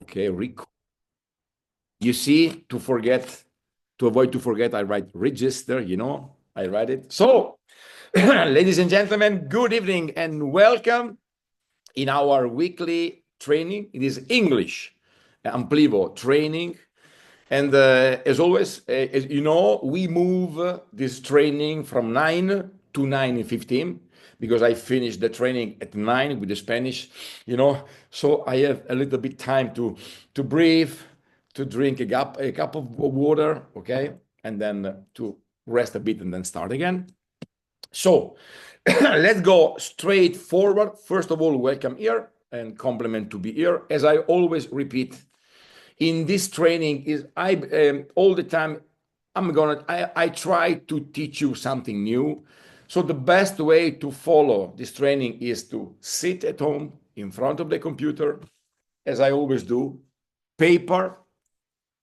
Okay, you see, to avoid to forget, I write register, I write it. So, ladies and gentlemen, good evening and welcome in our weekly training. It is English, Amplivo training. And as always, as you know, we move this training from 9 to 9:15 because I finished the training at 9 with the Spanish, so I have a little bit time to breathe, to drink a cup of water, okay, and then to rest a bit and then start again. So let's go straight forward. First of all, welcome here and compliment to be here. As I always repeat, in this training is all the time I try to teach you something new. So the best way to follow this training is to sit at home in front of the computer, as I always do, paper,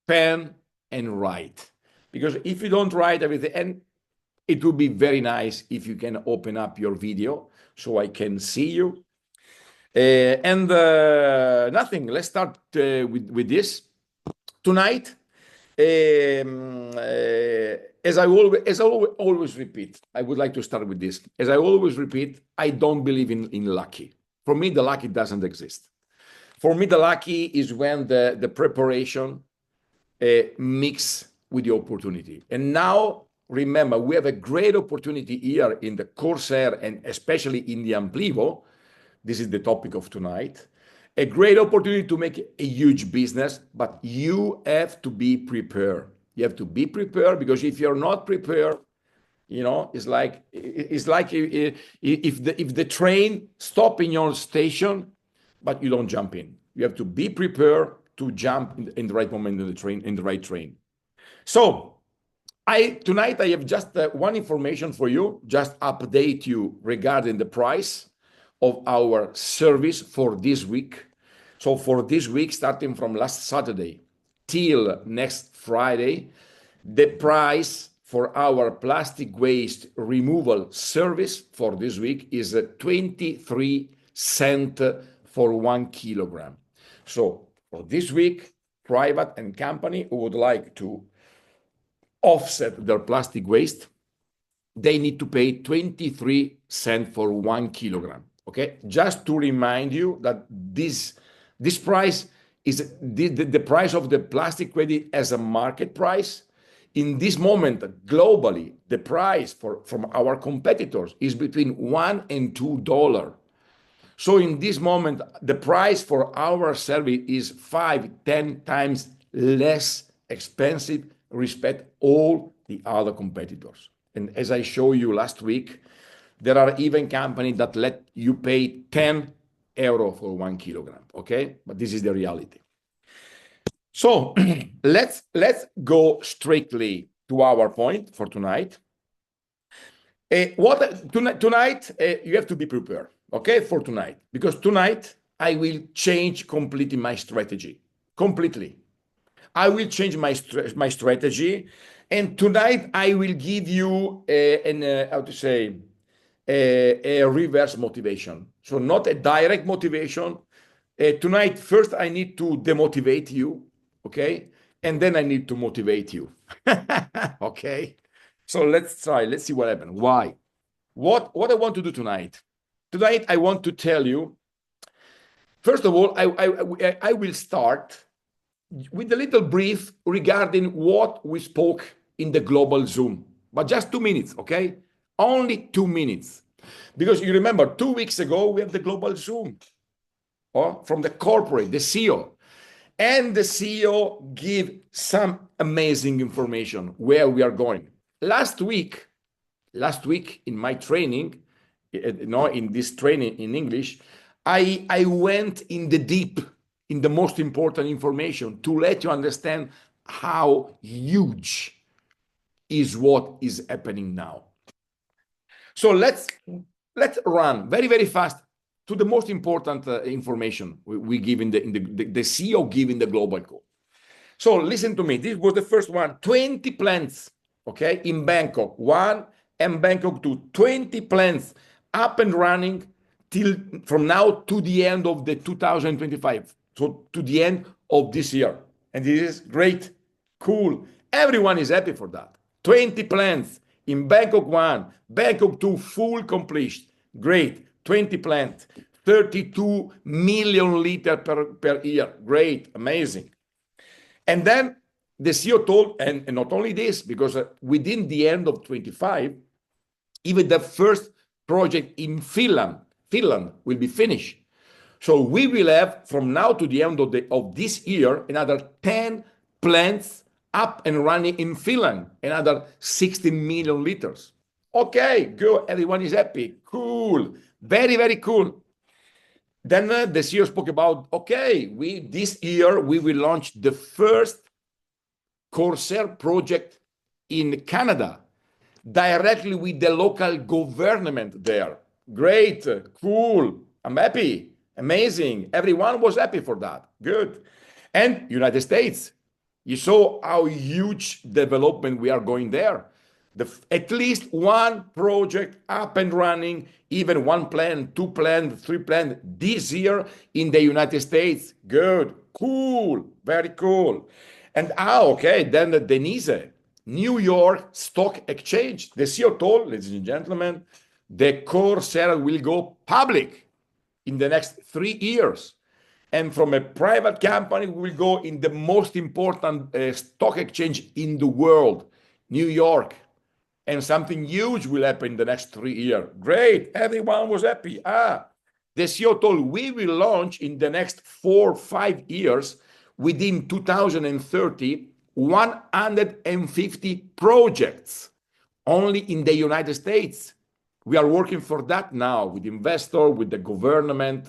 pen, and write. Because if you don't write everything, and it would be very nice if you can open up your video so I can see you. Nothing. Let's start with this tonight. As I always repeat, I would like to start with this. As I always repeat, I don't believe in lucky. For me, the lucky doesn't exist. For me, the lucky is when the preparation mix with the opportunity. And now, remember, we have a great opportunity here in the Corsair and especially in the Amplivo. This is the topic of tonight. A great opportunity to make a huge business, but you have to be prepared. You have to be prepared, because if you're not prepared, it's like if the train stop in your station, but you don't jump in. You have to be prepared to jump in the right moment in the right train. So tonight I have just one information for you, just update you regarding the price of our service for this week. So for this week, starting from last Saturday till next Friday, the price for our plastic waste removal service for this week is 23 cents for 1 kilogram. So for this week, private and company who would like to offset their plastic waste, they need to pay 23 cents for 1 kilogram. Okay, just to remind you that this price is the price of the plastic credit as a market price. In this moment, globally, the price from our competitors is between $1 and $2. So in this moment, the price for our service is 5-10 times less expensive respect all the other competitors. And as I showed you last week, there are even companies that let you pay 10 euro for 1 kilogram, okay? But this is the reality. So let's go strictly to our point for tonight. Tonight you have to be prepared, okay, for tonight, because tonight I will change completely my strategy. Completely. I will change my strategy, and tonight I will give you a reverse motivation. So not a direct motivation. Tonight, first I need to demotivate you, okay? And then I need to motivate you, okay? So let's try. Let's see what happens. Why? What I want to do tonight? Tonight I want to tell you. First of all, I will start with a little brief regarding what we spoke in the global Zoom, but just 2 minutes, okay? Only 2 minutes. Because you remember, 2 weeks ago, we had the global Zoom from the corporate, the CEO. And the CEO gave some amazing information where we are going. Last week in my training, in this training in English, I went in the deep, in the most important information to let you understand how huge is what is happening now. So let's run very, very fast to the most important information we give in the CEO giving the global call. So listen to me. This was the first one. 20 plants, okay, in Bangkok. 1 and Bangkok 2. 20 plants up and running from now to the end of the 2025. So to the end of this year. And this is great, cool. Everyone is happy for that. 20 plants in Bangkok 1, Bangkok 2, full completion. Great. 20 plants, 32 million liters per year. Great, amazing. And then the CEO told, and not only this, because within the end of 25, even the first project in Finland will be finished. So we will have from now to the end of this year another 10 plants up and running in Finland, another 60 million liters. Okay, good. Everyone is happy. Cool. Very, very cool. Then the CEO spoke about, okay, this year we will launch the first Corsair project in Canada directly with the local government there. Great, cool. I'm happy. Amazing. Everyone was happy for that. Good. And United States, you saw how huge development we are going there. At least one project up and running, even one plant, two plant, three plant this year in the United States. Good, cool, very cool. And okay, then Denise, New York Stock Exchange. The CEO told, ladies and gentlemen, the Corsair will go public in the next 3 years. And from a private company, we will go in the most important stock exchange in the world, New York. And something huge will happen in the next 3 years. Great, everyone was happy. The CEO told we will launch in the next 4 or 5 years, within 2030, 150 projects only in the United States. We are working for that now with investor, with the government,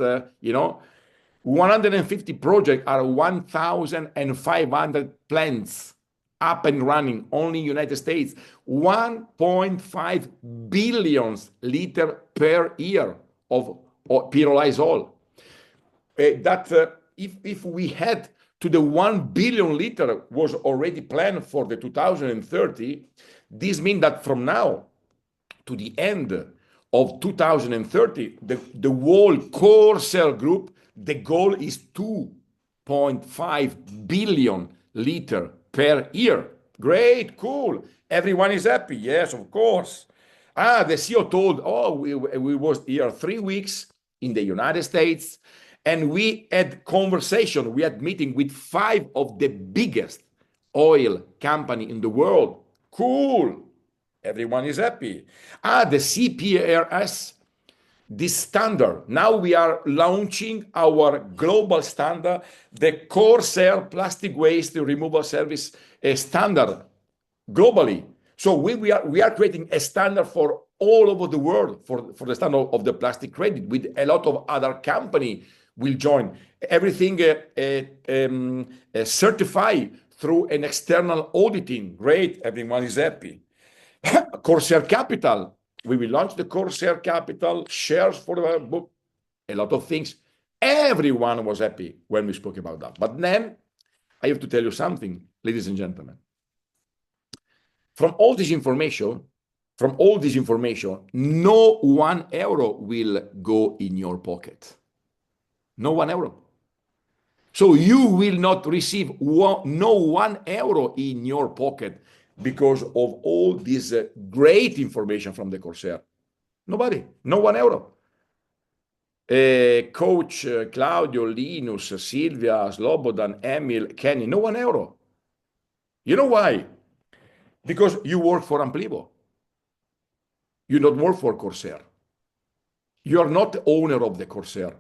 150 projects are 1,500 plants up and running only in the United States. 1.5 billion liters per year of pyrolyzole. If we had to the 1 billion liter was already planned for the 2030, this means that from now to the end of 2030, the whole Corsair group, the goal is 2.5 billion liter per year. Great, cool. Everyone is happy. Yes, of course. The CEO told, we was here 3 weeks in the United States, and we had conversation, we had meeting with 5 of the biggest oil company in the world. Cool. Everyone is happy. The CPRS, this standard. Now we are launching our global standard, the Corsair plastic waste removal service standard globally. So we are creating a standard for all over the world for the standard of the plastic credit, with a lot of other company will join. Everything certified through an external auditing. Great, everyone is happy. Corsair Capital, we will launch the Corsair Capital shares for the book, a lot of things. Everyone was happy when we spoke about that. But then I have to tell you something, ladies and gentlemen. From all this information, no €1 will go in your pocket. No €1. So you will not receive no €1 in your pocket because of all this great information from the Corsair. Nobody, no €1. Coach Claudio, Linus, Silvia, Slobodan, Emil, Kenny, no €1. You know why? Because you work for Amplivo. You don't work for Corsair. You are not the owner of the Corsair.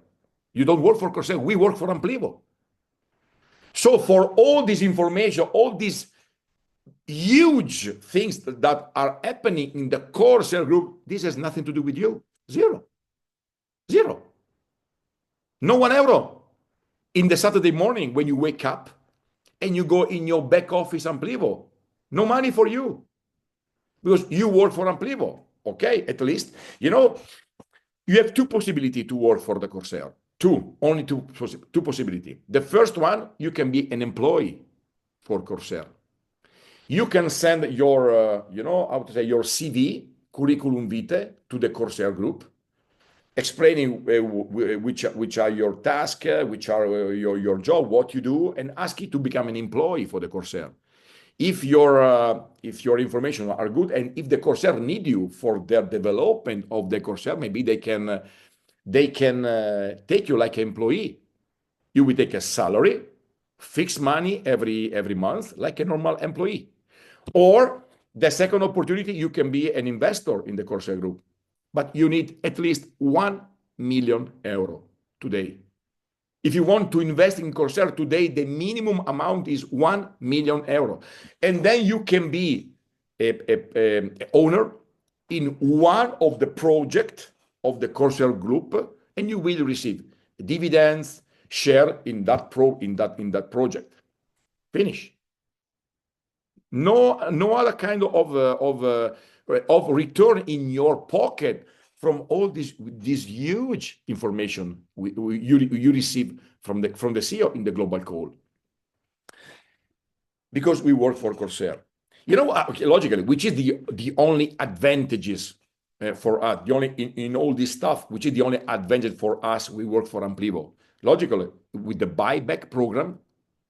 You don't work for Corsair. We work for Amplivo. So for all this information, all these huge things that are happening in the Corsair group, this has nothing to do with you. Zero. No €1. In the Saturday morning when you wake up and you go in your back office Amplivo, no money for you because you work for Amplivo. Okay, at least, you have 2 possibilities to work for the Corsair. Only two possibilities. The first one, you can be an employee for Corsair. You can send your, your CV, curriculum vitae, to the Corsair group. explaining which are your tasks, which are your job, what you do, and ask you to become an employee for the Corsair. If your information are good, and if the Corsair need you for their development of the Corsair, maybe they can take you like an employee. You will take a salary, fixed money every month, like a normal employee. Or the second opportunity, you can be an investor in the Corsair Group, but you need at least 1 million euro today. If you want to invest in Corsair today, the minimum amount is 1 million euro. And then you can be a owner in one of the projects of the Corsair Group, and you will receive dividends, share in that project. Finish. No other kind of return in your pocket from all this huge information you receive from the CEO in the global call, because we work for Corsair. You know, okay, logically, which is the only advantages for us, the only in all this stuff, which is the only advantage for us, we work for Amplivo. Logically, with the buyback program,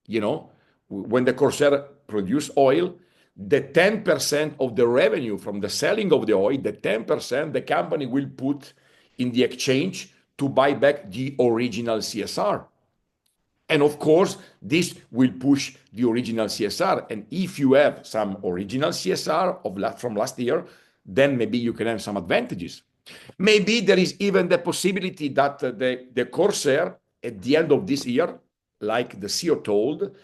you know, when the Corsair produce oil, the 10% of the revenue from the selling of the oil, the 10% the company will put in the exchange to buy back the original CSR. And of course, this will push the original CSR. And if you have some original CSR from last year, then maybe you can have some advantages. Maybe there is even the possibility that the Corsair at the end of this year, like the CEO told,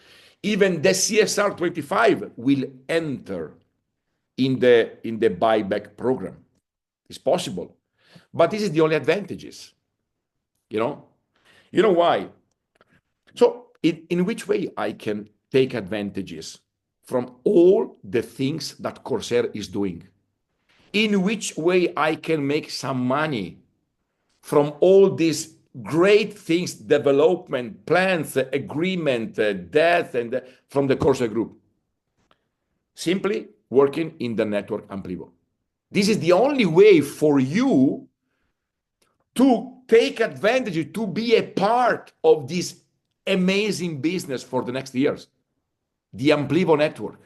even the CSR 25 will enter in the buyback program. It's possible. But this is the only advantages. You know why? So in which way I can take advantages from all the things that Corsair is doing? In which way I can make some money from all these great things, development, plans, agreement, debt, and from the Corsair Group? Simply working in the network Amplivo. This is the only way for you to take advantage, to be a part of this amazing business for the next years. The Amplivo network.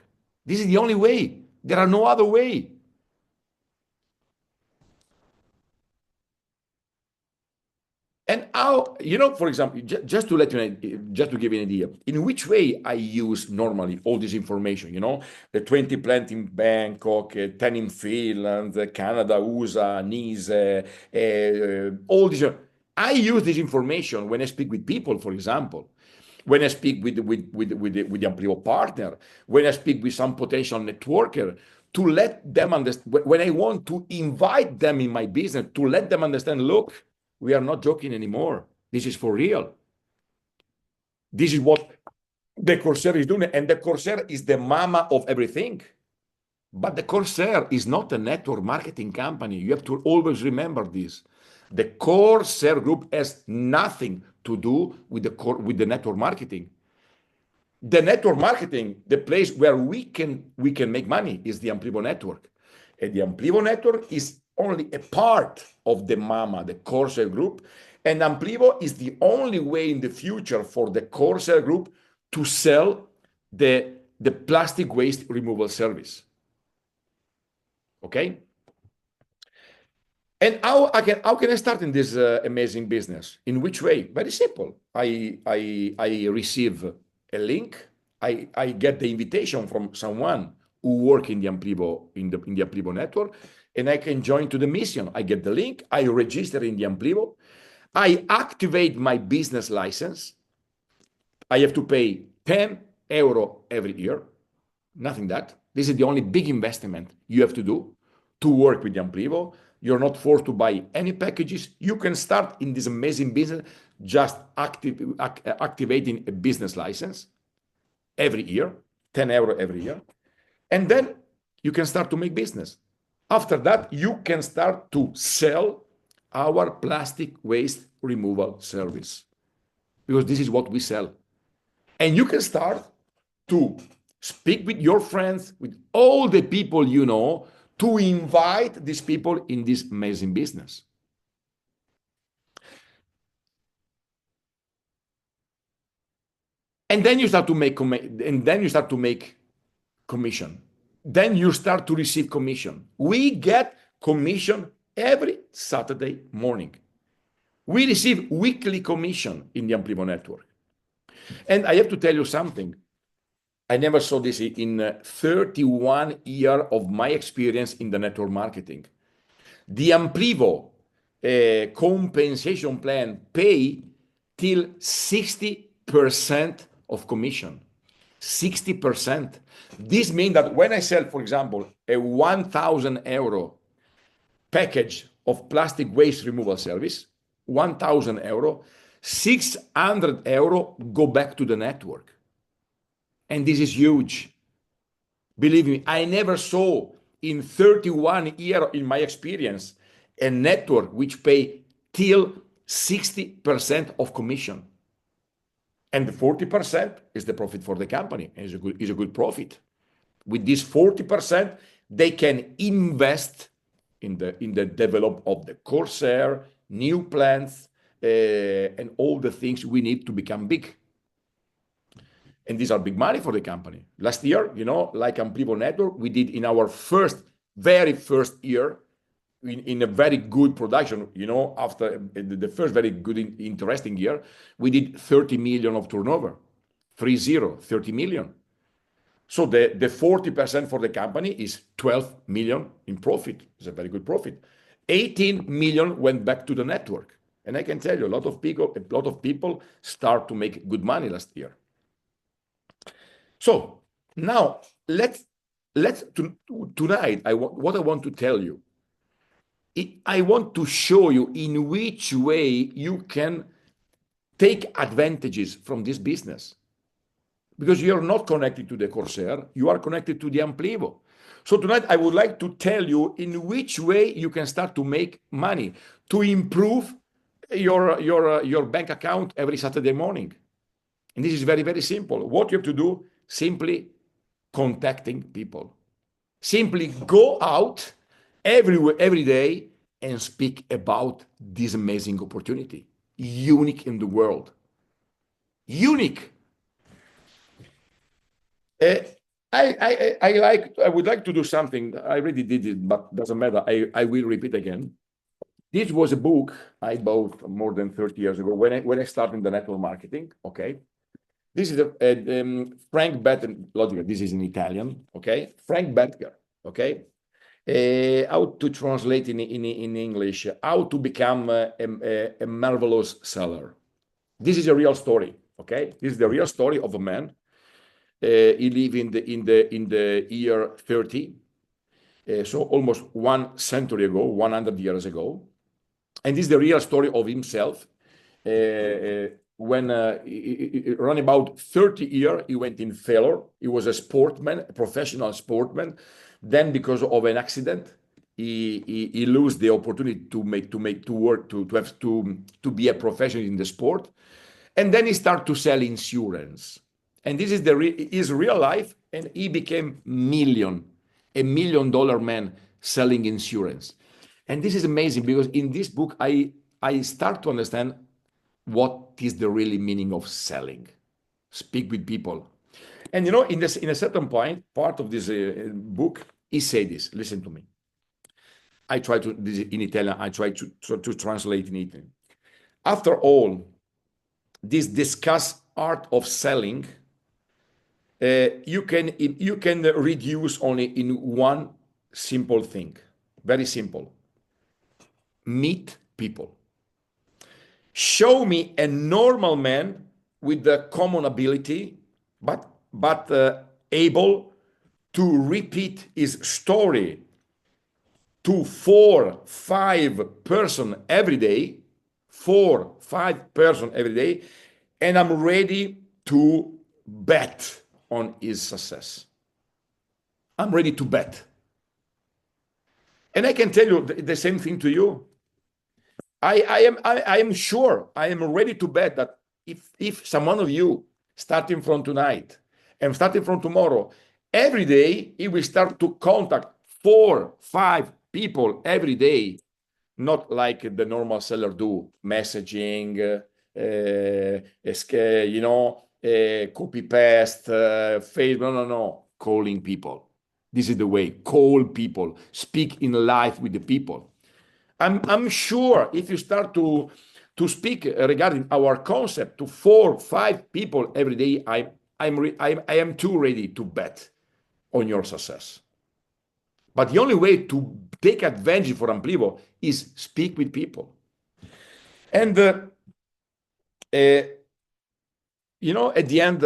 This is the only way. There are no other way. And how, for example, just to let you know, just to give you an idea, in which way I use normally all this information, the 20 plant in Bangkok, 10 in Finland, Canada, USA, Nice, all these. I use this information when I speak with people, for example, when I speak with the Amplivo partner, when I speak with some potential networker, to let them understand, when I want to invite them in my business, to let them understand, look, we are not joking anymore. This is for real. This is what the Corsair is doing. And the Corsair is the mama of everything. But the Corsair is not a network marketing company. You have to always remember this. The Corsair Group has nothing to do with the network marketing. The network marketing, the place where we can make money, is the Amplivo network. And the Amplivo network is only a part of the mama, the Corsair Group. And Amplivo is the only way in the future for the Corsair Group to sell the plastic waste removal service. Okay? And how can I start in this amazing business? In which way? Very simple. I receive a link. I get the invitation from someone who work in the Amplivo in the Amplivo network, and I can join to the mission. I get the link. I register in the Amplivo. I activate my business license. I have to pay 10 euro every year. Nothing that. This is the only big investment you have to do to work with the Amplivo. You're not forced to buy any packages. You can start in this amazing business just activating a business license every year, 10 euro every year. And then you can start to make business. After that, you can start to sell our plastic waste removal service, because this is what we sell. And you can start to speak with your friends, with all the people you know, to invite these people in this amazing business. And then you start to make commission. Then you start to receive commission. We get commission every Saturday morning. We receive weekly commission in the Amplivo network. And I have to tell you something. I never saw this in 31 years of my experience in the network marketing. The Amplivo compensation plan pay till 60% of commission. 60%. This means that when I sell, for example, a 1,000 euro package of plastic waste removal service, 1,000 euro, 600 euro go back to the network. And this is huge. Believe me, I never saw in 31 years in my experience a network which pay till 60% of commission. And the 40% is the profit for the company. Is a good profit. With this 40%, they can invest in the develop of the Corsair, new plants, and all the things we need to become big. And these are big money for the company. Last year, like Amplivo Network, we did in our very first year, in a very good production, after the first very good, interesting year, we did 30 million of turnover, 30 million. So the 40% for the company is 12 million in profit. It's a very good profit. 18 million went back to the network. And I can tell you, a lot of people start to make good money last year. So now tonight, what I want to tell you, I want to show you in which way you can take advantages from this business. Because you are not connected to the Corsair, you are connected to the Amplivo. So tonight, I would like to tell you in which way you can start to make money, to improve your bank account every Saturday morning. And this is very, very simple. What you have to do, simply contacting people. Simply go out every day and speak about this amazing opportunity. Unique in the world. Unique. I would like to do something. I already did it, but doesn't matter. I will repeat again. This was a book I bought more than 30 years ago when I started in the network marketing. Okay. This is Frank Bettger. This is in Italian. Okay. Frank Bettger. Okay. How to translate in English? How to become a marvelous seller. This is a real story. Okay. This is the real story of a man. He lived in the year 30, so almost 1 century ago, 100 years ago. And this is the real story of himself. When around about 30 years, he went in failure. He was a sportsman, a professional sportsman. Then, because of an accident, he lost the opportunity to be a professional in the sport. And then he started to sell insurance. And this is his real life, and he became a $1 million man selling insurance. And this is amazing because in this book, I start to understand what is the really meaning of selling. Speak with people. And in a certain part of this book, he said this. Listen to me. I try to, this in Italian, I try to translate in Italian. After all, this discussed art of selling, you can reduce only in one simple thing. Very simple. Meet people. Show me a normal man with the common ability, but able to repeat his story to 4-5 person every day, 4-5 person every day, and I'm ready to bet on his success. I'm ready to bet. And I can tell you the same thing to you. I am sure, I am ready to bet that if some one of you, starting from tonight and starting from tomorrow, every day he will start to contact 4-5 people every day, not like the normal seller do, messaging, copy paste, Facebook. No. Calling people. This is the way. Call people. Speak in life with the people. I'm sure if you start to speak regarding our concept to 4-5 people every day, I am too ready to bet on your success. But the only way to take advantage for Amplivo is speak with people. And at the end,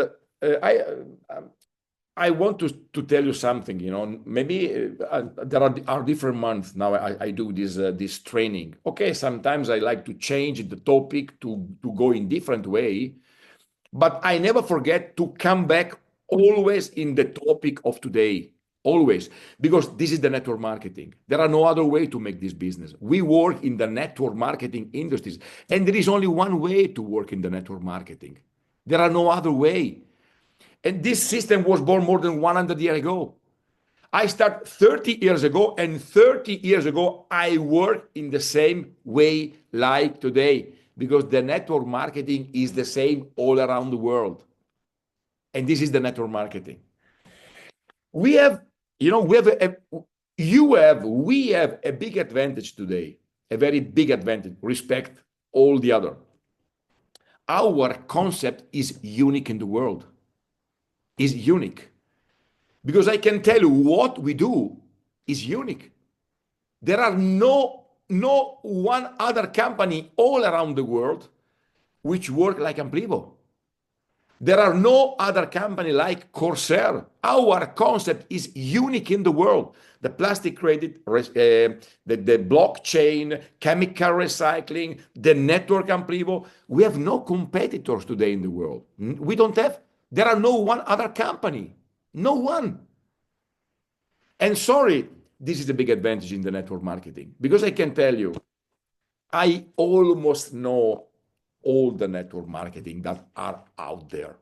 I want to tell you something. Maybe there are different months now. I do this training. Okay, sometimes I like to change the topic to go in different way, but I never forget to come back always in the topic of today. Always, because this is the network marketing. There are no other way to make this business. We work in the network marketing industries, and there is only one way to work in the network marketing. There are no other way. And this system was born more than 100 years ago. I started 30 years ago, and 30 years ago, I work in the same way like today, because the network marketing is the same all around the world. And this is the network marketing. We have a big advantage today, a very big advantage, respect all the other. Our concept is unique in the world. Is unique because I can tell you what we do is unique. There are no one other company all around the world which work like Amplivo. There are no other company like Corsair. Our concept is unique in the world. The plastic credit, the blockchain, chemical recycling, the network Amplivo. We have no competitors today in the world. We don't have. There are no one other company. No one. And sorry, this is the big advantage in the network marketing, because I can tell you, I almost know all the network marketing that are out there,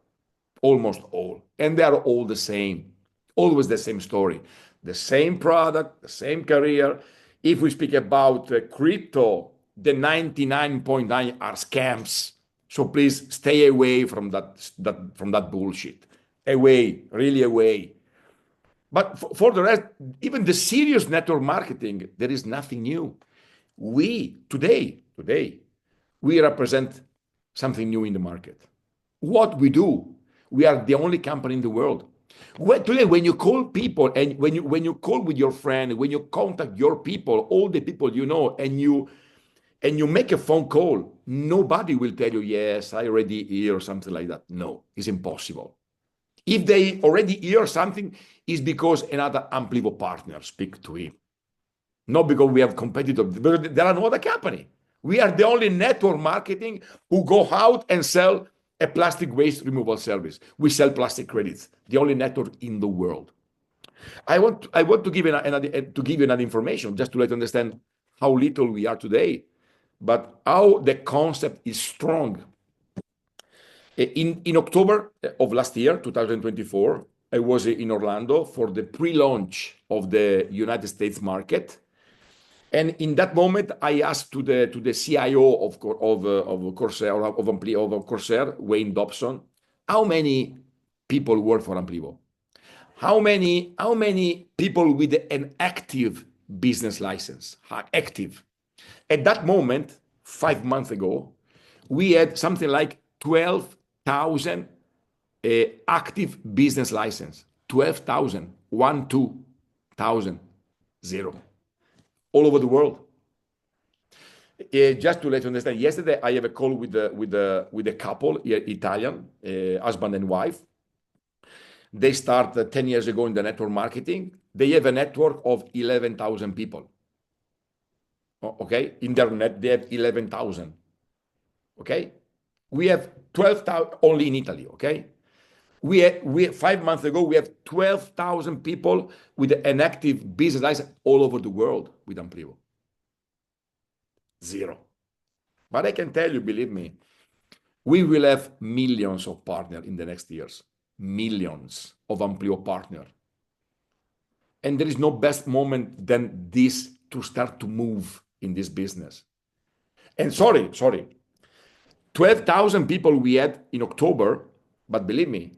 almost all, and they are all the same, always the same story, the same product, the same career. If we speak about crypto, the 99.9 are scams. So please stay away from that bullshit. Away, really away. But for the rest, even the serious network marketing, there is nothing new. Today, we represent something new in the market. What we do, we are the only company in the world. Today, when you call people and when you call with your friend, when you contact your people, all the people you know, and you make a phone call, nobody will tell you, yes, I already hear something like that. No, it's impossible. If they already hear something, it's because another Amplivo partner speak to him. Not because we have competitors, because there are no other company. We are the only network marketing who go out and sell a plastic waste removal service. We sell plastic credits, the only network in the world. I want to give you another information, just to let you understand how little we are today, but how the concept is strong. In October of last year, 2024, I was in Orlando for the pre-launch of the United States market. And in that moment, I asked to the CIO of Corsair, of Amplivo, of Corsair, Wayne Dobson, how many people work for Amplivo? How many people with an active business license? Active. At that moment, 5 months ago, we had something like 12,000 active business license. 12,000, 12,000, zero. All over the world. Just to let you understand, yesterday I have a call with a couple, Italian, husband and wife. They started 10 years ago in the network marketing. They have a network of 11,000 people. Okay, in their net they have 11,000. Okay, we have 12,000 only in Italy. Okay, we 5 months ago we have 12,000 people with an active business license all over the world with Amplivo. Zero. But I can tell you, believe me, we will have millions of partners in the next years. Millions of Amplivo partners. And there is no best moment than this to start to move in this business. And sorry, 12,000 people we had in October But believe me,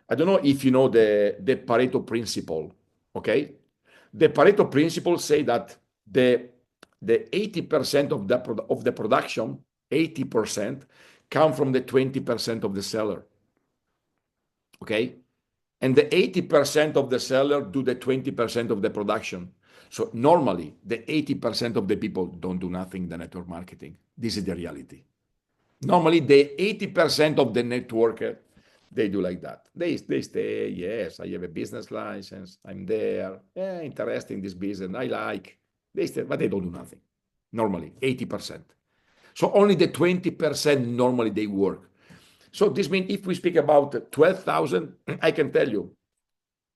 I don't know if you know the Pareto principle, okay? The Pareto principle say that the 80% of the production, 80% come from the 20% of the seller, okay? And the 80% of the seller do the 20% of the production. So normally the 80% of the people don't do nothing in the network marketing. This is the reality. Normally the 80% of the networker, they do like that. They stay, yes, I have a business license, I'm there, yeah, interested in this business, I like. They stay, but they don't do nothing. Normally 80%. So only the 20% normally they work. So this means if we speak about 12,000, I can tell you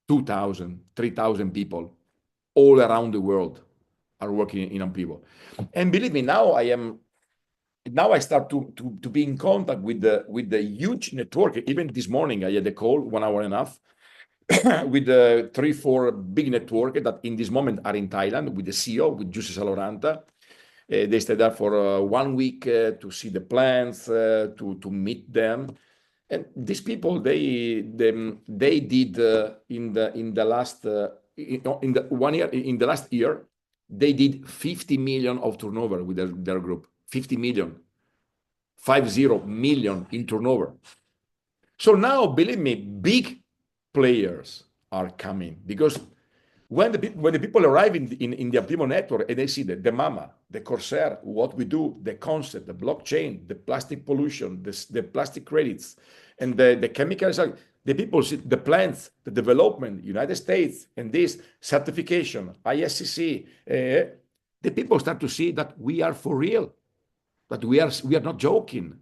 2,000, 3,000 people all around the world are working in Amplivo. And believe me, now I start to be in contact with the huge network. Even this morning, I had a call 1 hour and a half with the 3-4 big network that in this moment are in Thailand with the CEO, with Giuseppe Saloranta. They stayed there for 1 week to see the plants, to meet them. And these people, they did in the last in the 1 year, in the last year, they did 50 million of turnover with their group. 50 million, 50 million in turnover. So now, believe me, big players are coming because when the people arrive in the Amplivo network and they see the mama, the Corsair, what we do, the concept, the blockchain, the plastic pollution, the plastic credits, and the chemicals, the people see the plants, the development, United States, and this certification, ISCC, the people start to see that we are for real, that we are not joking.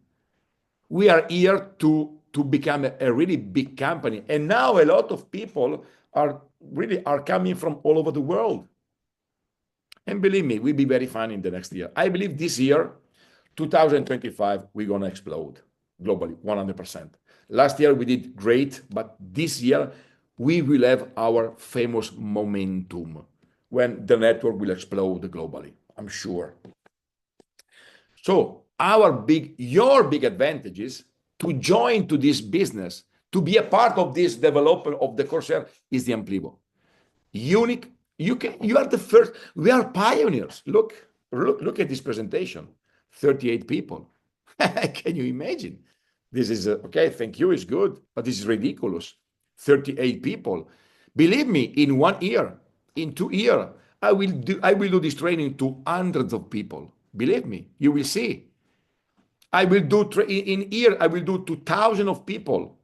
We are here to become a really big company. And now a lot of people are coming from all over the world. And believe me, we'll be very fun in the next year. I believe this year, 2025, we're going to explode globally, 100%. Last year we did great, but this year we will have our famous momentum when the network will explode globally, I'm sure. So your big advantage is to join to this business, to be a part of this development of the Corsair is the Amplivo. Unique. You are the first. We are pioneers. Look at this presentation. 38 people. Can you imagine? This is okay. Thank you. It's good, but this is ridiculous. 38 people. Believe me, in 1 year, in 2 years, I will do this training to hundreds of people. Believe me, you will see. I will do in year. I will do to thousands of people.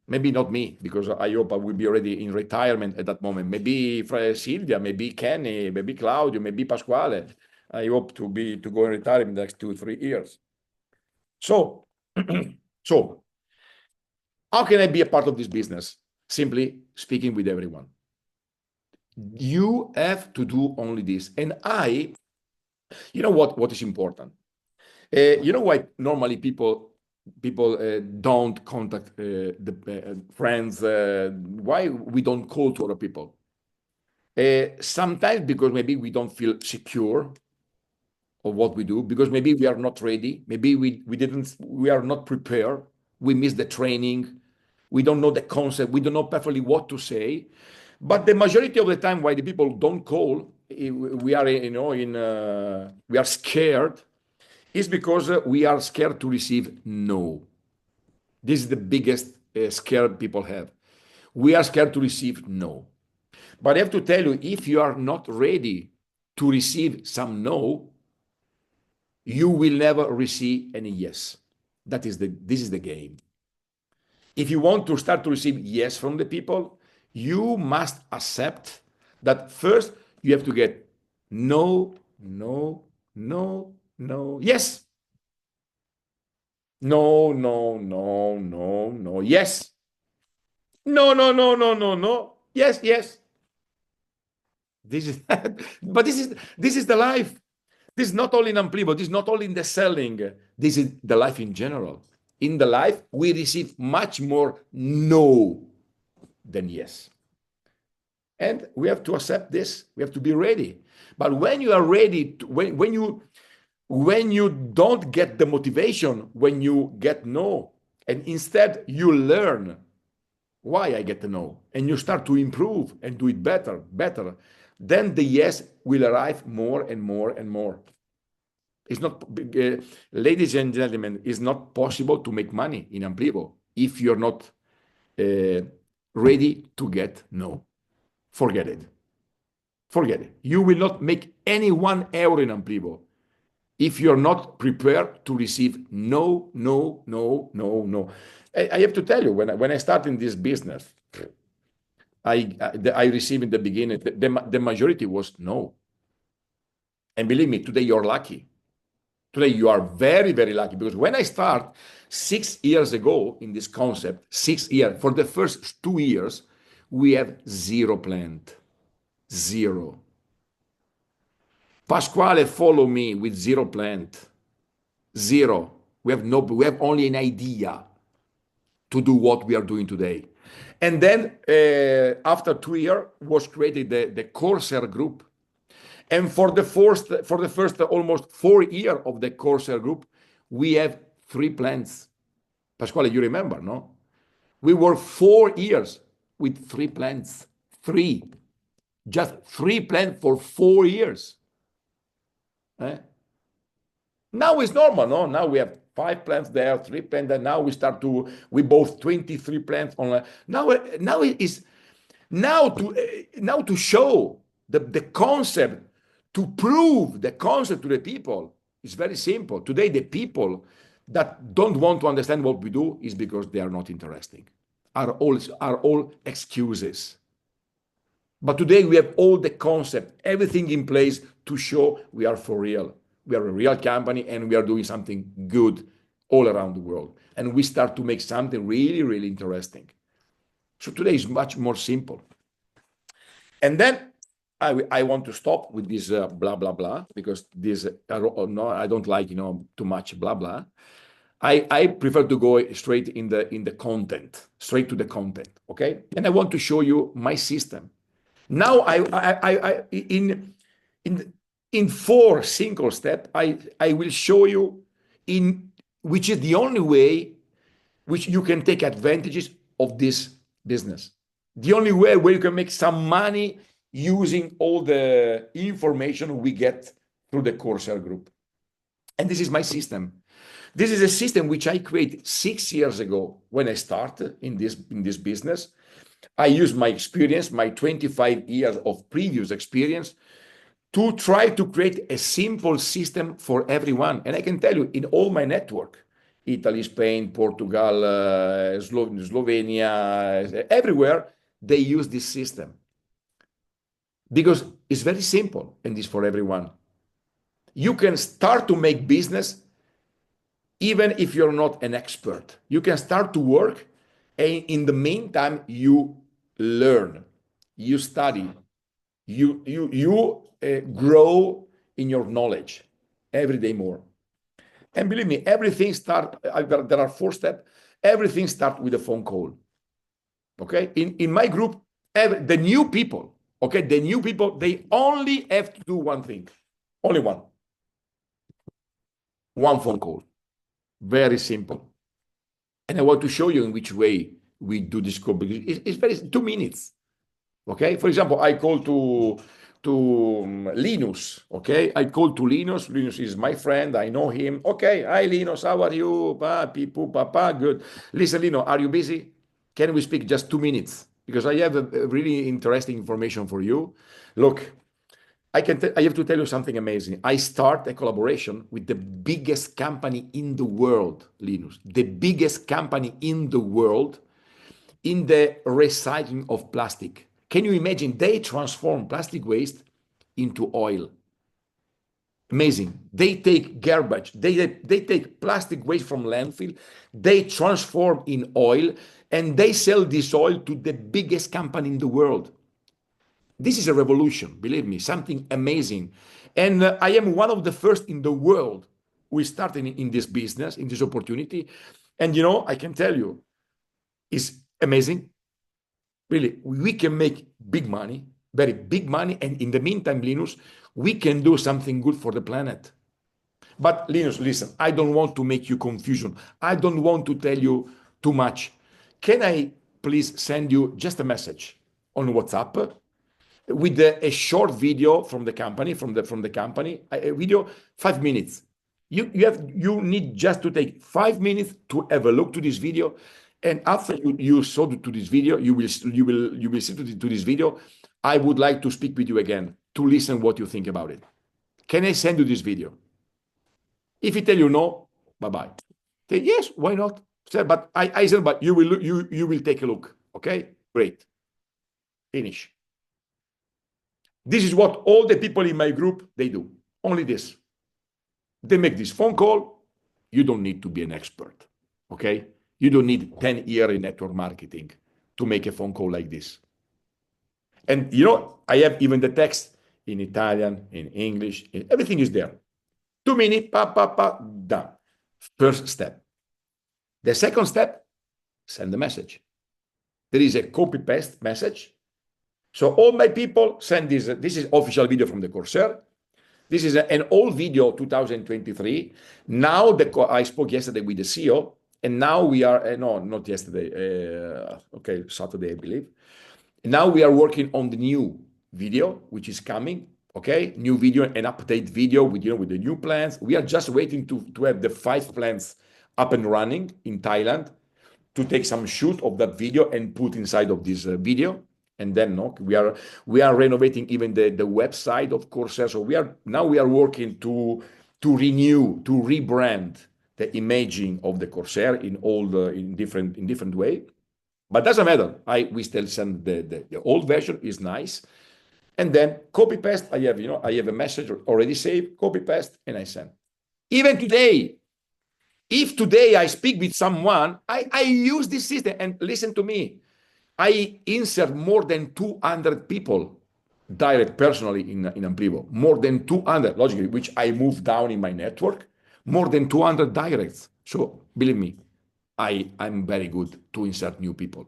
Maybe not me, because I hope I will be already in retirement at that moment. Maybe Silvia, maybe Kenny, maybe Claudio, maybe Pasquale. I hope to go in retirement in the next 2-3 years. So, so how can I be a part of this business? Simply speaking with everyone. You have to do only this. And you know what is important? You know why normally people don't contact the friends? Why we don't call to other people? Sometimes because maybe we don't feel secure of what we do, because maybe we are not ready, maybe we are not prepared, we miss the training, we don't know the concept, we don't know perfectly what to say. But the majority of the time, why the people don't call, we are we are scared, is because we are scared to receive no. This is the biggest scare people have. We are scared to receive no. But I have to tell you, if you are not ready to receive some no, you will never receive any yes. This is the game. If you want to start to receive yes from the people, you must accept that first you have to get no, no, no, no, yes. No, no, no, no, no, yes. No, no, no, no, no, no. Yes, yes. But this is the life. This is not only in Amplivo, this is not only in the selling, this is the life in general. In the life, we receive much more no than yes. And we have to accept this. We have to be ready. But when you are ready, when you don't get the motivation, when you get no, And instead, you learn why I get to know, and you start to improve and do it better, better. Then the yes will arrive more and more and more. It's not, ladies and gentlemen, it's not possible to make money in Amplivo if you're not ready to get no. Forget it. Forget it. You will not make any €1 in Amplivo if you're not prepared to receive no, no, no, no, no. I have to tell you, when I started in this business, I received in the beginning, the majority was no. And believe me, today you're lucky. Today you are very, very lucky, because when I start 6 years ago in this concept, 6 years, for the first 2 years, we have zero plant. Zero. Pasquale follow me with zero plant. Zero. We have only an idea to do what we are doing today. And then after 2 years was created the Corsair group. And for the first almost 4 years of the Corsair group, we have 3 plants. Pasquale, you remember, no? We were 4 years with 3 plants. 3. Just 3 plants for 4 years. Now it's normal, no? Now we have 5 plants there, 3 plants there. Now we bought 23 plants online. Now to show the concept, to prove the concept to the people, is very simple. Today, the people that don't want to understand what we do is because they are not interesting. Are all excuses. But today we have all the concept, everything in place to show we are for real. We are a real company and we are doing something good all around the world. And we start to make something really, really interesting. So today is much more simple. And then I want to stop with this blah, blah, blah, because this, no, I don't like, too much blah, blah. I prefer to go straight in the content, straight to the content, okay? And I want to show you my system. Now in 4 single steps, I will show you which is the only way which you can take advantages of this business. The only way where you can make some money using all the information we get through the Corsair group. And this is my system. This is a system which I created 6 years ago when I started in this business. I use my experience, my 25 years of previous experience, to try to create a simple system for everyone. And I can tell you, in all my network, Italy, Spain, Portugal, Slovenia, everywhere, they use this system. Because it's very simple, and it's for everyone. You can start to make business even if you're not an expert. You can start to work, and in the meantime, you learn, you study, you grow in your knowledge every day more. And believe me, everything starts, there are 4 steps. Everything starts with a phone call. Okay? In my group, the new people, okay, they only have to do one thing. Only one. One phone call. Very simple. And I want to show you in which way we do this call. It's very 2 minutes. Okay? For example, I call to Linus. Okay? I call to Linus. Linus is my friend. I know him. Okay. Hi, Linus. How are you? Papa. Good. Listen, Linus, are you busy? Can we speak just 2 minutes? Because I have a really interesting information for you. Look, I have to tell you something amazing. I start a collaboration with the biggest company in the world, Linus. The biggest company in the world in the recycling of plastic. Can you imagine? They transform plastic waste into oil. Amazing. They take garbage. They take plastic waste from landfill. They transform in oil, and they sell this oil to the biggest company in the world. This is a revolution, believe me, something amazing. And I am one of the first in the world who started in this business, in this opportunity. And, I can tell you, it's amazing. Really, we can make big money, very big money. And in the meantime, Linus, we can do something good for the planet. But Linus, listen, I don't want to make you confusion. I don't want to tell you too much. Can I please send you just a message on WhatsApp with a short video from the company, a video, 5 minutes. You need just to take 5 minutes to have a look to this video, and after you saw to this video, you will see to this video. I would like to speak with you again to listen what you think about it. Can I send you this video? If he tell you no, bye-bye. Say yes, why not? But I said, but you will take a look. Okay, great. Finish. This is what all the people in my group, they do. Only this. They make this phone call. You don't need to be an expert. Okay? You don't need 10 years in network marketing to make a phone call like this. And I have even the text in Italian, in English, everything is there. 2 minutes, done. First step. The second step, send the message. There is a copy-paste message. So all my people send this. This is official video from the Corsair. This is an old video, 2023. Now I spoke yesterday with the CEO, and now we are, no, not yesterday, okay, Saturday, I believe. Now we are working on the new video, which is coming, okay? New video, an update video with the new plans. We are just waiting to have the 5 plans up and running in Thailand to take some shoot of that video and put inside of this video. And then we are renovating even the website of Corsair. So we are working to renew, to rebrand the imaging of the Corsair in different way. But doesn't matter. We still send the old version is nice. And then copy paste. I have a message already saved, copy paste, and I send. Even today, if today I speak with someone, I use this system, and listen to me. I insert more than 200 people direct personally in Amplivo, more than 200, logically, which I move down in my network, more than 200 directs. So believe me, I'm very good to insert new people.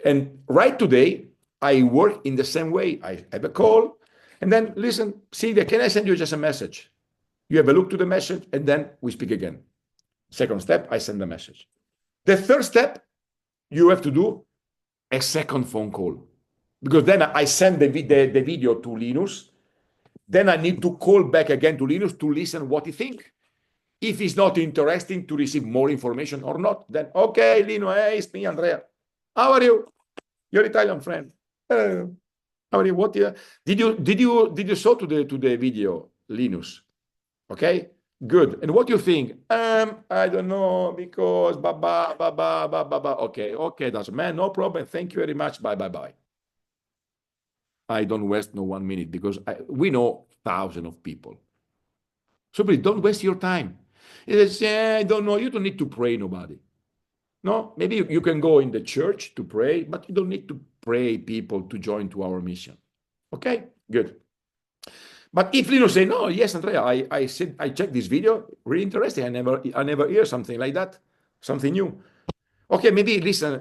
And right today, I work in the same way. I have a call, and then listen, Silvia, can I send you just a message? You have a look to the message, and then we speak again. Second step, I send the message. The third step, you have to do a second phone call, because then I send the video to Linus. Then I need to call back again to Linus to listen what he think. If he's not interesting to receive more information or not, then okay, Linus, hey, it's me, Andrea. How are you? Your Italian friend. How are you? What did you saw to the video, Linus? Okay, good. And what do you think? I don't know, because okay, that's man, no problem. Thank you very much. Bye. I don't waste no 1 minute, because we know thousands of people. So please don't waste your time. It says, yeah, I don't know. You don't need to pray nobody. No, maybe you can go in the church to pray, but you don't need to pray people to join to our mission. Okay, good. But if Linus say, no, yes, Andrea, I said I checked this video, really interesting. I never hear something like that, something new. Okay, maybe listen,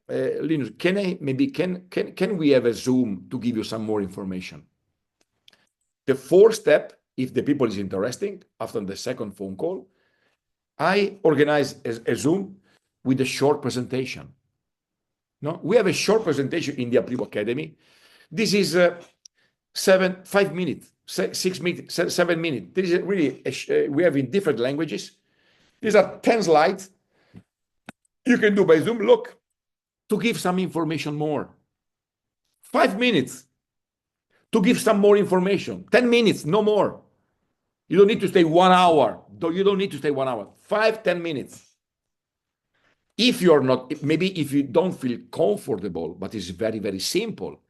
Linus, can we have a Zoom to give you some more information? The fourth step, if the people is interesting, after the second phone call, I organize a Zoom with a short presentation. No, we have a short presentation in the Amplivo Academy. This is 5 minutes, 6 minutes, 7 minutes. This is really we have in different languages. These are 10 slides. You can do by Zoom. Look, to give some information more. 5 minutes to give some more information. 10 minutes, no more. You don't need to stay 1 hour. You don't need to stay 1 hour. 5-10 minutes. If you're not, maybe if you don't feel comfortable, but it's very, very simple,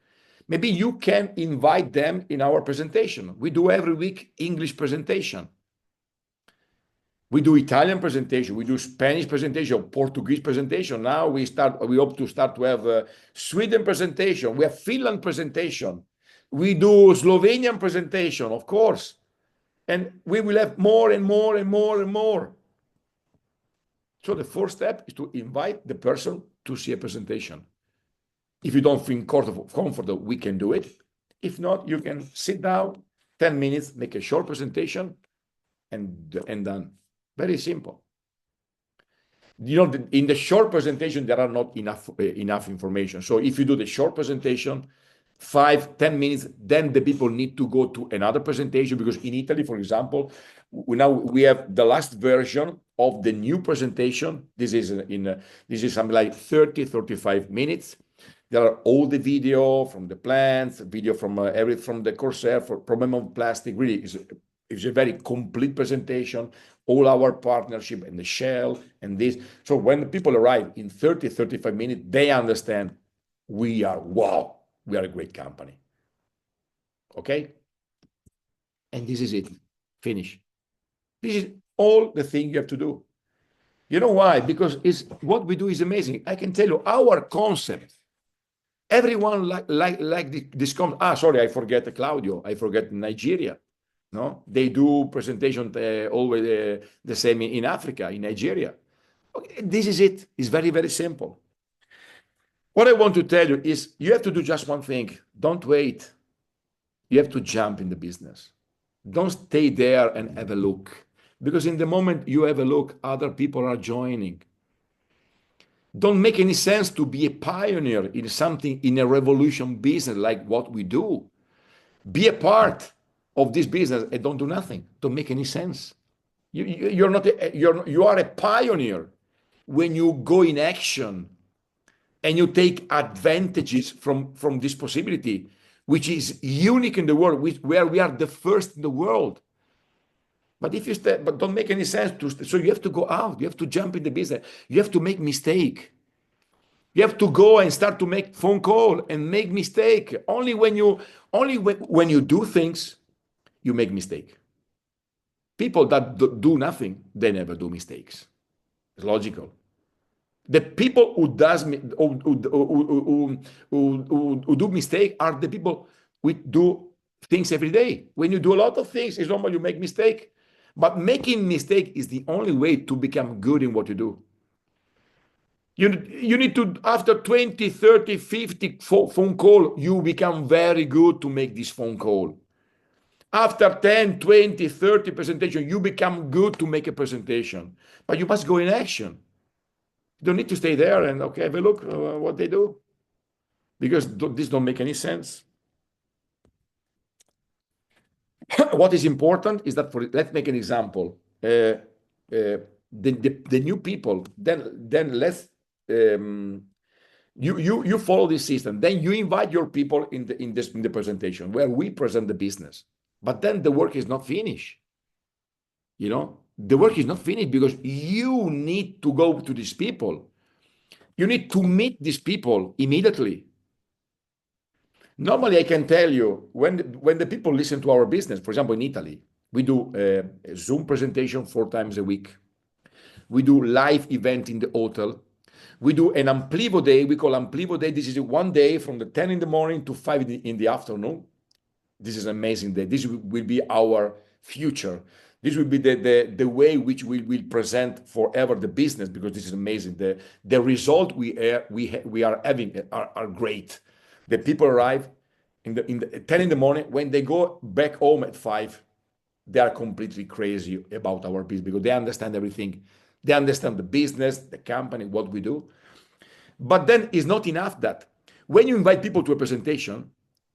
maybe you can invite them in our presentation. We do every week English presentation. We do Italian presentation. We do Spanish presentation, Portuguese presentation. Now we hope to start to have Sweden presentation. We have Finland presentation. We do Slovenian presentation, of course. And we will have more and more and more and more. So the first step is to invite the person to see a presentation. If you don't feel comfortable, we can do it. If not, you can sit down, 10 minutes, make a short presentation, and done. Very simple. In the short presentation, there are not enough information. So if you do the short presentation, 5-10 minutes, then the people need to go to another presentation, because in Italy, for example, we have the last version of the new presentation. This is something like 35 minutes. There are all the video from the plants, video from from the Corsair, for problem of plastic. Really, it's a very complete presentation. All our partnership and the Shell and this. So when the people arrive in 35 minutes, they understand we are a great company. Okay? And this is it. Finish. This is all the thing you have to do. You know why? Because what we do is amazing. I can tell you our concept. Everyone like this concept. Sorry, I forget Claudio. I forget Nigeria. No, they do presentation always the same in Africa, in Nigeria. Okay, this is it. It's very, very simple. What I want to tell you is you have to do just one thing. Don't wait. You have to jump in the business. Don't stay there and have a look. Because in the moment you have a look, other people are joining. Don't make any sense to be a pioneer in something, in a revolution business like what we do. Be a part of this business and don't do nothing. Don't make any sense. You are a pioneer when you go in action and you take advantages from this possibility, which is unique in the world, where we are the first in the world. But if you but don't make any sense so you have to go out. You have to jump in the business. You have to make mistake. You have to go and start to make phone call and make mistake. Only when you do things, you make mistake. People that do nothing, they never do mistakes. It's logical. The people who do mistake are the people who do things every day. When you do a lot of things, it's normal you make mistake. But making mistake is the only way to become good in what you do. You need to, after 20, 30, 50 phone call, you become very good to make this phone call. After 10, 20, 30 presentation, you become good to make a presentation. But you must go in action. You don't need to stay there and, okay, have a look what they do. Because this don't make any sense. What is important is that, let's make an example. The new people, then let's, you follow this system. Then you invite your people in the presentation where we present the business. But then the work is not finished. The work is not finished because you need to go to these people. You need to meet these people immediately. Normally, I can tell you, when the people listen to our business, for example, in Italy, we do a Zoom presentation 4 times a week. We do live event in the hotel. We do an Amplivo day. We call Amplivo day. This is one day from the 10 in the morning to 5 in the afternoon. This is an amazing day. This will be our future. This will be the way which we will present forever the business, because this is amazing. The result we are having are great. The people arrive in the 10 in the morning. When they go back home at 5, they are completely crazy about our business because they understand everything. They understand the business, the company, what we do. But then it's not enough that when you invite people to a presentation,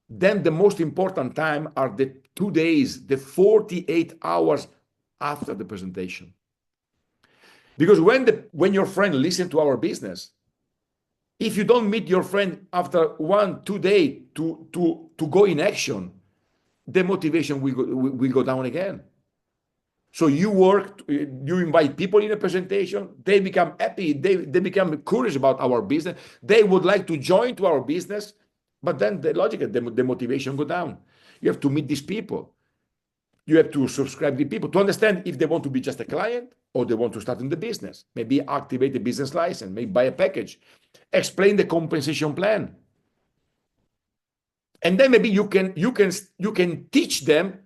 then the most important time are the 2 days, the 48 hours after the presentation. Because when your friend listens to our business, if you don't meet your friend after 1-2 days to go in action, the motivation will go down again. So you invite people in a presentation, they become happy, they become curious about our business, they would like to join to our business, but then the motivation go down. You have to meet these people. You have to subscribe to people to understand if they want to be just a client or they want to start in the business. Maybe activate the business license, maybe buy a package, explain the compensation plan. And then maybe you can teach them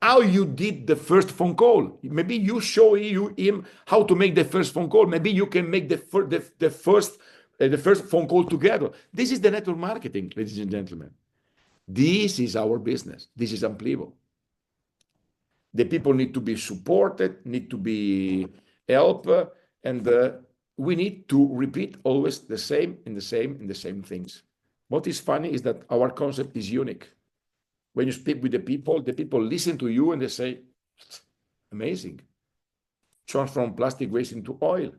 how you did the first phone call. Maybe you show him how to make the first phone call. Maybe you can make the first phone call together. This is the network marketing, ladies and gentlemen. This is our business. This is Amplivo. The people need to be supported, need to be helped, And we need to repeat always the same and the same and the same things. What is funny is that our concept is unique. When you speak with the people listen to you and they say, amazing. Transform plastic waste into oil,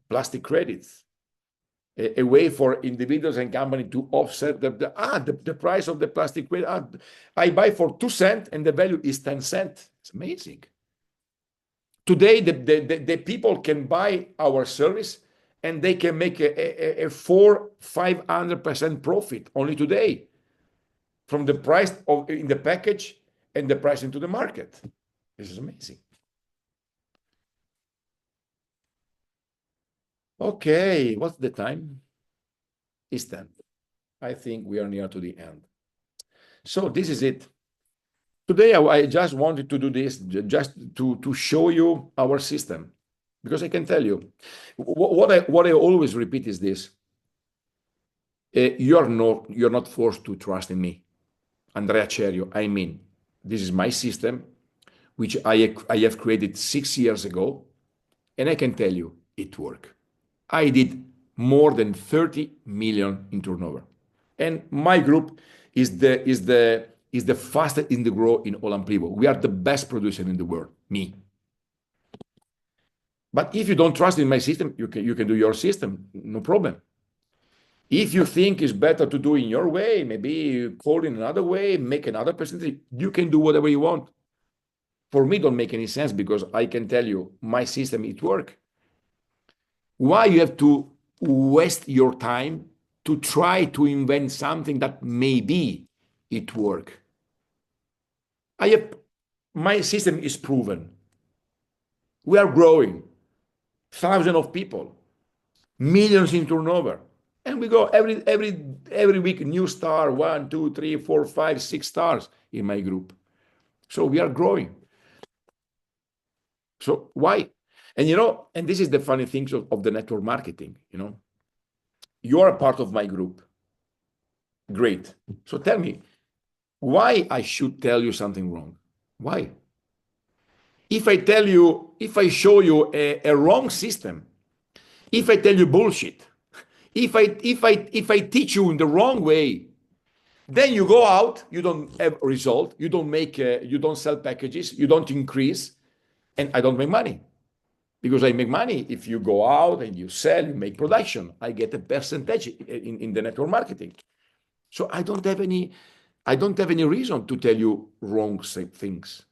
plastic credits, a way for individuals and companies to offset the price of the plastic waste. I buy for 2 cents and the value is 10 cents. It's amazing. Today, the people can buy our service and they can make a 400-500% profit only today from the price in the package and the price into the market. This is amazing. Okay, what's the time? It's 10. I think we are near to the end. So this is it. Today, I just wanted to do this just to show you our system, because I can tell you what I always repeat is this: you're not forced to trust in me, Andrea Cerio. I mean, this is my system, which I have created 6 years ago, and I can tell you it works. I did more than 30 million in turnover, and my group is the fastest in the growth in all Amplivo. We are the best producer in the world, me. But if you don't trust in my system, you can do your system, no problem. If you think it's better to do in your way, maybe call in another way, make another percentage, you can do whatever you want. For me, don't make any sense, because I can tell you my system, it works. Why you have to waste your time to try to invent something that maybe it works? My system is proven. We are growing, thousands of people, millions in turnover, and we go every week new star, 1, 2, 3, 4, 5, 6 stars in my group. So we are growing. So why? And and this is the funny things of the network marketing. You are a part of my group. Great. So tell me, why I should tell you something wrong? Why? If I show you a wrong system, if I tell you bullshit, if I teach you in the wrong way, then you go out, you don't have a result, you don't sell packages, you don't increase, and I don't make money. Because I make money if you go out and you sell, you make production. I get a percentage in the network marketing. So I don't have any reason to tell you wrong things.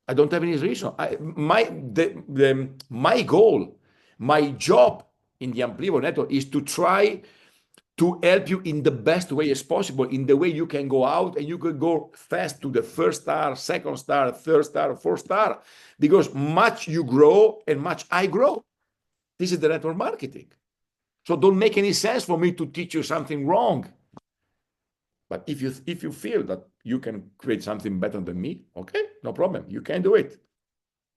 I don't have any reason. My goal, my job in the Amplivo network is to try to help you in the best way as possible, in the way you can go out and you can go fast to the first star, second star, third star, fourth star, because much you grow and much I grow. This is the network marketing. So don't make any sense for me to teach you something wrong. But if you feel that you can create something better than me, okay, no problem. You can do it.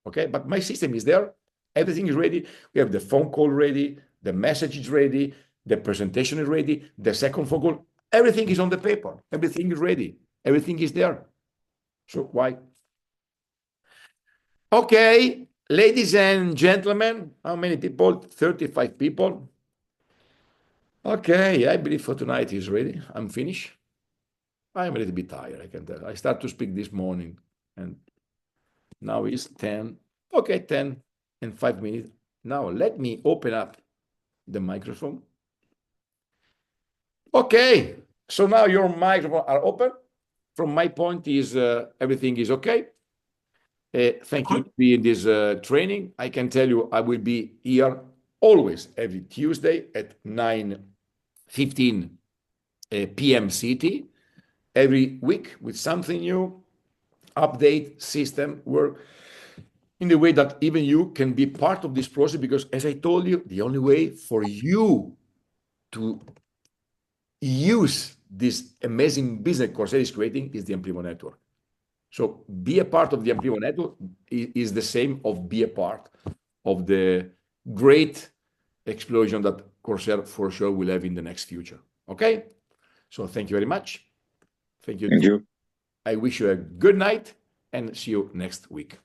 Okay, but my system is there. Everything is ready. We have the phone call ready. The message is ready. The presentation is ready. The second phone call. Everything is on the paper. Everything is ready. Everything is there. So why? Okay, ladies and gentlemen, how many people? 35 people. Okay, I believe for tonight is ready. I'm finished. I'm a little bit tired, I can tell. I start to speak this morning, and now it's 10. Okay, 10 and 5 minutes. Now let me open up the microphone. Okay, so now your microphones are open. From my point is everything is okay. Thank you to be in this training. I can tell you I will be here always every Tuesday at 9:15 p.m. CT. Every week with something new, update, system, work, in the way that even you can be part of this process, because as I told you, the only way for you to use this amazing business Corsair is creating is the Amplivo network. So be a part of the Amplivo network is the same of be a part of the great explosion that Corsair for sure will have in the next future. Okay? So thank you very much. Thank you. Thank you. I wish you a good night and see you next week.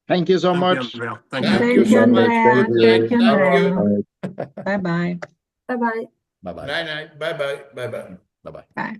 Thank you so Thank much. you, Andrea. Thank Thank you. you so much. Andrea. Thank you, Thank Andrea. you. Bye-bye. Bye-bye. Bye-bye. Night, night. Bye-bye. Bye-bye. Bye-bye. Bye.